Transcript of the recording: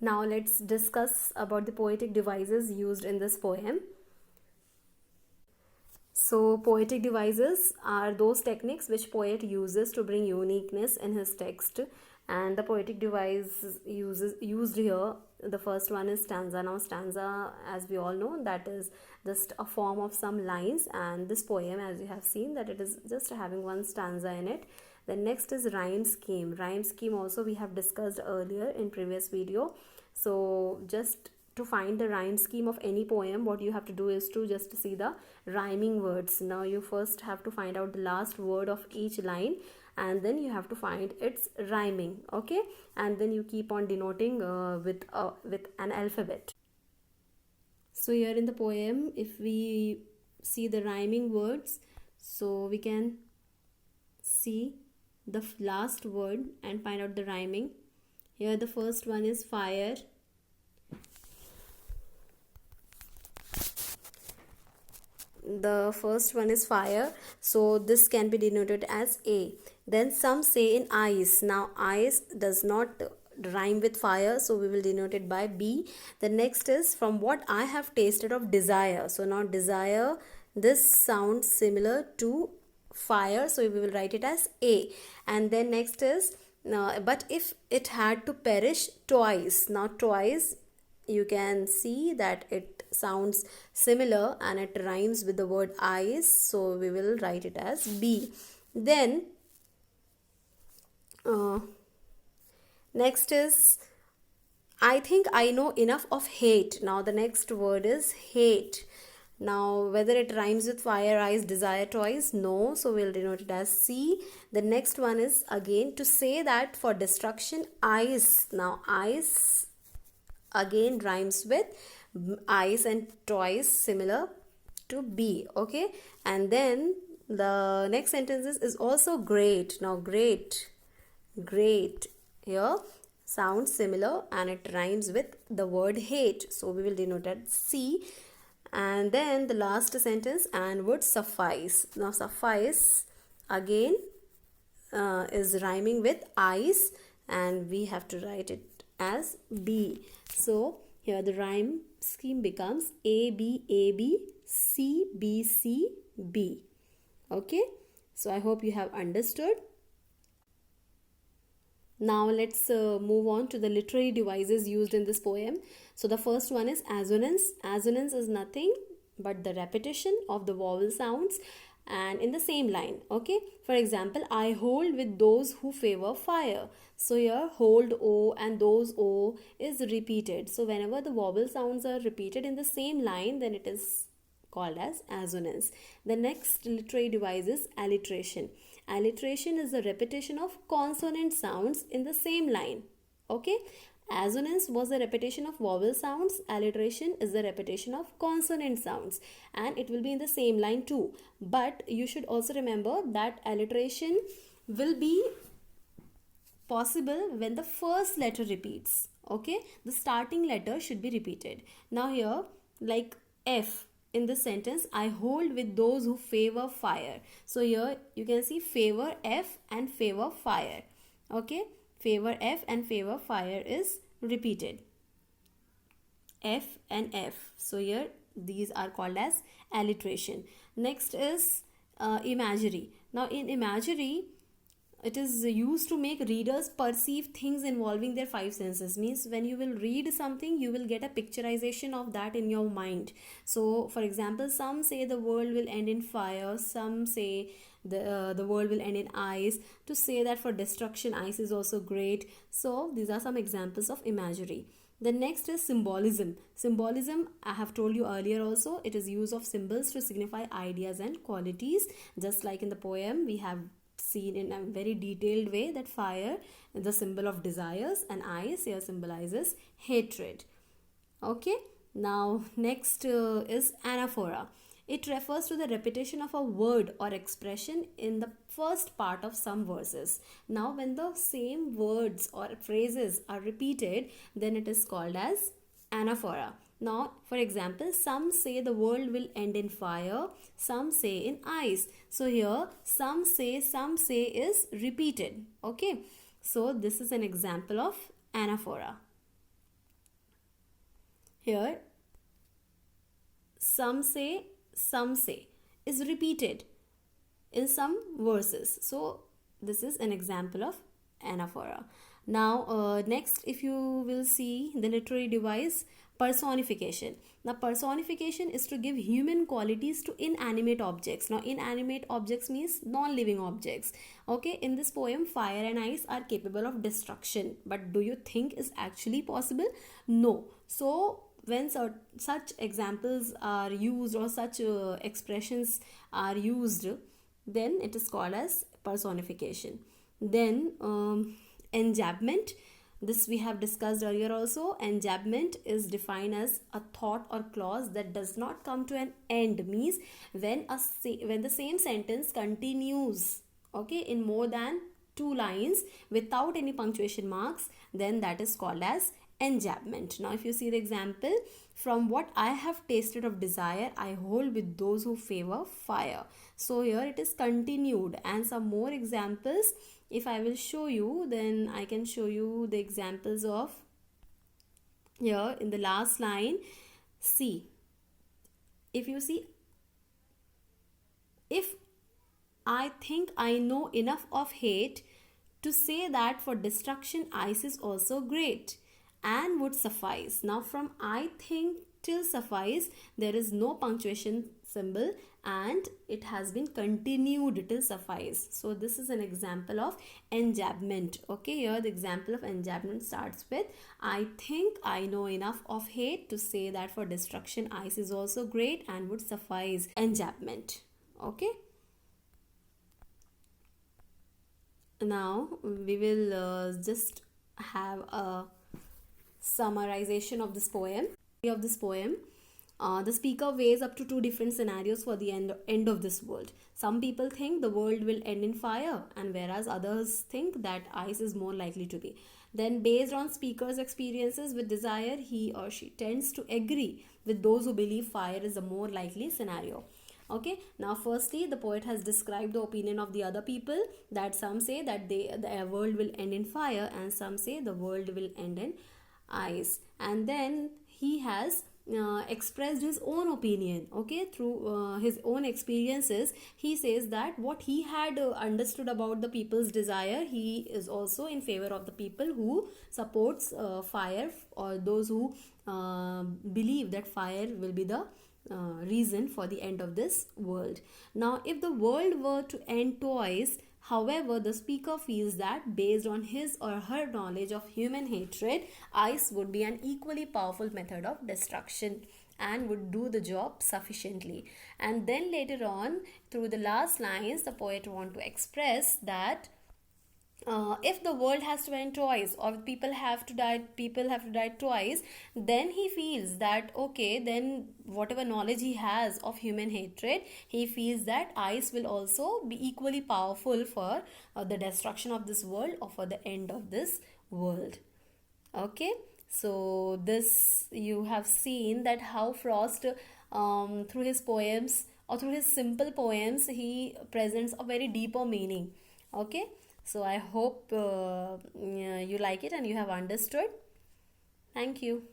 Now let's discuss about the poetic devices used in this poem. So poetic devices are those techniques which poet uses to bring uniqueness in his text, and the poetic device used here, the first one is stanza. Now stanza, as we all know, that is just a form of some lines, and this poem, as you have seen, that it is just having one stanza in it. The next is rhyme scheme. Rhyme scheme also we have discussed earlier in previous video. So just to find the rhyme scheme of any poem, what you have to do is to just see the rhyming words. Now you first have to find out the last word of each line, and then you have to find its rhyming. Okay, and then you keep on denoting with an alphabet. So here in the poem, if we see the rhyming words, so we can see the last word and find out the rhyming. Here the first one is fire. The first one is fire, so this can be denoted as A. Then some say in ice. Now ice does not rhyme with fire, so we will denote it by B. The next is from what I have tasted of desire. So now desire, this sounds similar to fire, so we will write it as A. And then next is but if it had to perish twice. Now twice, you can see that it sounds similar and it rhymes with the word ice, so we will write it as B. Then next is I think I know enough of hate. Now the next word is hate. Now whether it rhymes with fire, ice, desire, toys, no, so we'll denote it as C. The next one is again to say that for destruction, ice. Now ice again rhymes with ice and toys, similar to B. Okay, and then the next sentence is also great. Now great here sounds similar and it rhymes with the word hate, so we will denote it C. And then the last sentence, and would suffice. Now suffice again is rhyming with ice, and we have to write it as B. So here the rhyme scheme becomes A B A B C B C B. Okay, so I hope you have understood. Now let's move on to the literary devices used in this poem. So the first one is assonance. Assonance is nothing but the repetition of the vowel sounds and in the same line. Okay, for example, I hold with those who favor fire. So here hold O and those O is repeated. So whenever the vowel sounds are repeated in the same line, then it is called as assonance. The next literary device is alliteration. Alliteration is the repetition of consonant sounds in the same line. Okay, assonance was the repetition of vowel sounds. Alliteration is the repetition of consonant sounds, and it will be in the same line too. But you should also remember that alliteration will be possible when the first letter repeats. Okay, the starting letter should be repeated. Now here, like F in this sentence, I hold with those who favor fire. So here you can see favor F and favor fire. Okay, favor F and favor fire is repeated, F and F. So here these are called as alliteration. Next is imagery. Now in imagery, it is used to make readers perceive things involving their five senses. Means when you will read something, you will get a picturization of that in your mind. So for example, some say the world will end in fire, some say the world will end in ice. To say that for destruction, ice is also great. So these are some examples of imagery. The next is symbolism. Symbolism, I have told you earlier also, it is use of symbols to signify ideas and qualities. Just like in the poem, we have seen in a very detailed way that fire is the symbol of desires and ice here symbolizes hatred. Okay, now next is anaphora. It refers to the repetition of a word or expression in the first part of some verses. Now when the same words or phrases are repeated, then it is called as anaphora. Now, for example, some say the world will end in fire, some say in ice. So here, some say is repeated. Okay, so this is an example of anaphora. Here, some say is repeated in some verses. So this is an example of anaphora. Now next, if you will see the literary device, personification. Now personification is to give human qualities to inanimate objects. Now inanimate objects means non-living objects. Okay, in this poem, fire and ice are capable of destruction, but do you think is actually possible? No. So when such examples are used, or such expressions are used, then it is called as personification. Then enjambment, this we have discussed earlier also. Enjambment is defined as a thought or clause that does not come to an end, means when the same sentence continues, okay, in more than two lines without any punctuation marks, then that is called as enjambment. Now if you see the example, from what I have tasted of desire, I hold with those who favor fire. So here it is continued. And some more examples, if I will show you, then I can show you the examples of, here in the last line, see, if you see, if I think I know enough of hate to say that for destruction ice is also great and would suffice. Now from I think till suffice, there is no punctuation symbol and it has been continued till suffice. So this is an example of enjambment. Okay, here the example of enjambment starts with I think I know enough of hate to say that for destruction ice is also great and would suffice. Enjambment. Okay. Now we will just have a summarization of this poem. The speaker weighs up to two different scenarios for the end of this world. Some people think the world will end in fire, and whereas others think that ice is more likely to be. Then based on speaker's experiences with desire, he or she tends to agree with those who believe fire is a more likely scenario. Okay, now firstly the poet has described the opinion of the other people, that some say that the world will end in fire and some say the world will end in ice. And then he has expressed his own opinion, okay, through his own experiences. He says that what he had understood about the people's desire, he is also in favor of the people who supports fire, or those who believe that fire will be the reason for the end of this world. Now if the world were to end twice, however, the speaker feels that based on his or her knowledge of human hatred, ice would be an equally powerful method of destruction and would do the job sufficiently. And then later on, through the last lines, the poet want to express that if the world has to end twice, or people have to die twice, then he feels that okay, then whatever knowledge he has of human hatred, he feels that ice will also be equally powerful for the destruction of this world, or for the end of this world. Okay, so this, you have seen that how Frost through his poems, or through his simple poems, he presents a very deeper meaning. Okay, so I hope you like it and you have understood. Thank you.